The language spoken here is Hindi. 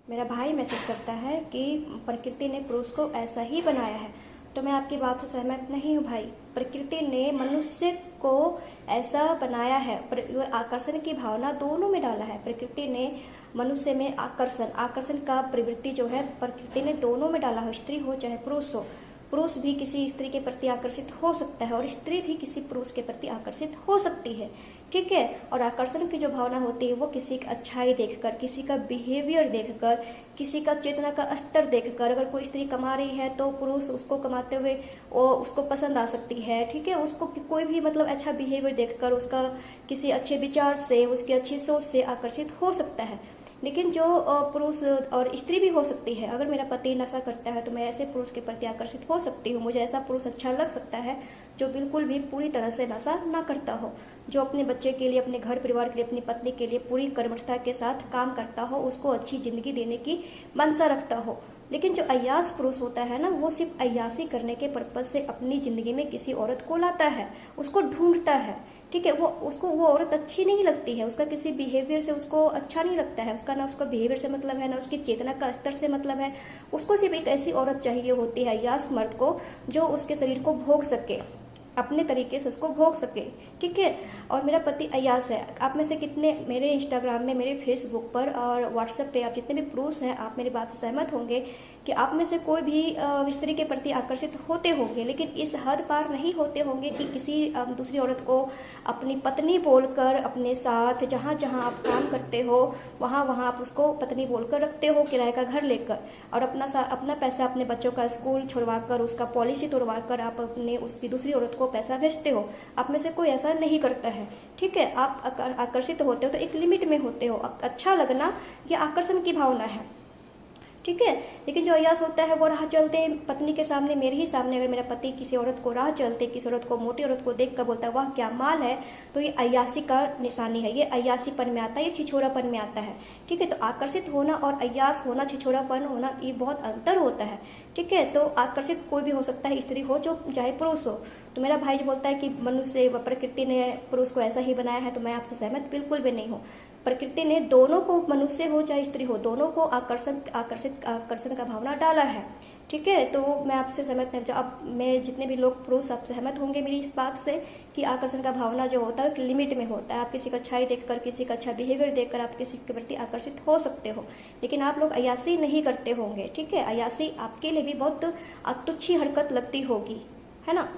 मेरा भाई मैसेज करता है कि प्रकृति ने पुरुष को ऐसा ही बनाया है। तो मैं आपकी बात से सहमत नहीं हूँ भाई। प्रकृति ने मनुष्य को ऐसा बनाया है, आकर्षण की भावना दोनों में डाला है। प्रकृति ने मनुष्य में आकर्षण का प्रवृत्ति जो है प्रकृति ने दोनों में डाला हो, स्त्री हो चाहे पुरुष हो। पुरुष भी किसी स्त्री के प्रति आकर्षित हो सकता है और स्त्री भी किसी पुरुष के प्रति आकर्षित हो सकती है, ठीक है। और आकर्षण की जो भावना होती है वो किसी की अच्छाई देखकर, किसी का बिहेवियर देखकर, किसी का चेतना का स्तर देखकर। अगर कोई स्त्री कमा रही है तो पुरुष उसको कमाते हुए वो उसको पसंद आ सकती है, ठीक है। उसको कोई भी मतलब अच्छा बिहेवियर देखकर, उसका किसी अच्छे विचार से, उसकी अच्छी सोच से आकर्षित हो सकता है। लेकिन जो पुरुष और स्त्री भी हो सकती है। अगर मेरा पति नशा करता है तो मैं ऐसे पुरुष के प्रति आकर्षित हो सकती हूँ। मुझे ऐसा पुरुष अच्छा लग सकता है जो बिल्कुल भी पूरी तरह से नशा ना करता हो, जो अपने बच्चे के लिए, अपने घर परिवार के लिए, अपनी पत्नी के लिए पूरी कर्मठता के साथ काम करता हो, उसको अच्छी जिंदगी देने की मंशा रखता हो। लेकिन जो अय्यास पुरुष होता है ना, वो सिर्फ अय्यासी करने के पर्पज से अपनी जिंदगी में किसी औरत को लाता है, उसको ढूंढता है, ठीक है। वो औरत अच्छी नहीं लगती है, उसका किसी बिहेवियर से उसको अच्छा नहीं लगता है, उसका ना उसका बिहेवियर से मतलब है, ना उसकी चेतना का स्तर से मतलब है। उसको सिर्फ एक ऐसी औरत चाहिए होती है, अय्यास मर्द को, जो उसके शरीर को भोग सके, अपने तरीके से उसको भोग सके, ठीक है। और मेरा पति अय्यास है। आप में से कितने मेरे इंस्टाग्राम में, मेरे फेसबुक पर और व्हाट्सएप पे आप जितने भी पुरुष हैं, आप मेरी बात से सहमत होंगे कि आप में से कोई भी स्त्री के प्रति आकर्षित होते होंगे, लेकिन इस हद पार नहीं होते होंगे कि किसी दूसरी औरत को अपनी पत्नी बोलकर अपने साथ जहाँ जहाँ आप काम करते हो वहाँ वहाँ आप उसको पत्नी बोलकर रखते हो, किराए का घर लेकर, और अपना पैसा अपने बच्चों का स्कूल छुड़वाकर, उसका पॉलिसी तोड़वाकर आप अपने उसकी दूसरी औरत को पैसा भेजते हो। आप में से कोई ऐसा नहीं करता है, ठीक है। आप आकर्षित होते हो तो एक लिमिट में होते हो। अच्छा लगना ये आकर्षण की भावना है, ठीक है। लेकिन जो अय्यास होता है वो राह चलते पत्नी के सामने, मेरे ही सामने अगर मेरा पति किसी औरत को राह चलते, किसी औरत को, मोटी औरत को देख कर बोलता है वाह क्या माल है, तो ये अय्यासी का निशानी है, ये अय्यासीपन में आता है, ये छिछोरापन में आता है, ठीक है। तो आकर्षित होना और अय्यास होना, छिछोरापन होना, ये बहुत अंतर होता है, ठीक है। तो आकर्षित कोई भी हो सकता है, स्त्री हो जो चाहे पुरुष हो। तो मेरा भाई जो बोलता है कि मनुष्य व प्रकृति ने पुरुष को ऐसा ही बनाया है, तो मैं आपसे सहमत बिल्कुल भी नहीं हूँ। प्रकृति ने दोनों को, मनुष्य हो चाहे स्त्री हो, दोनों को आकर्षण का भावना डाला है, ठीक है। तो मैं आपसे सहमत नहीं। अब मैं जितने भी लोग पुरुष आप सहमत होंगे मेरी इस बात से कि आकर्षण का भावना जो होता है लिमिट में होता है। आप किसी का अच्छाई देखकर, किसी का अच्छा बिहेवियर देखकर आप किसी के प्रति आकर्षित हो सकते हो, लेकिन आप लोग अय्यासी नहीं करते होंगे, ठीक है। अय्यासी आपके लिए भी बहुत तुच्छी हरकत लगती होगी, है ना।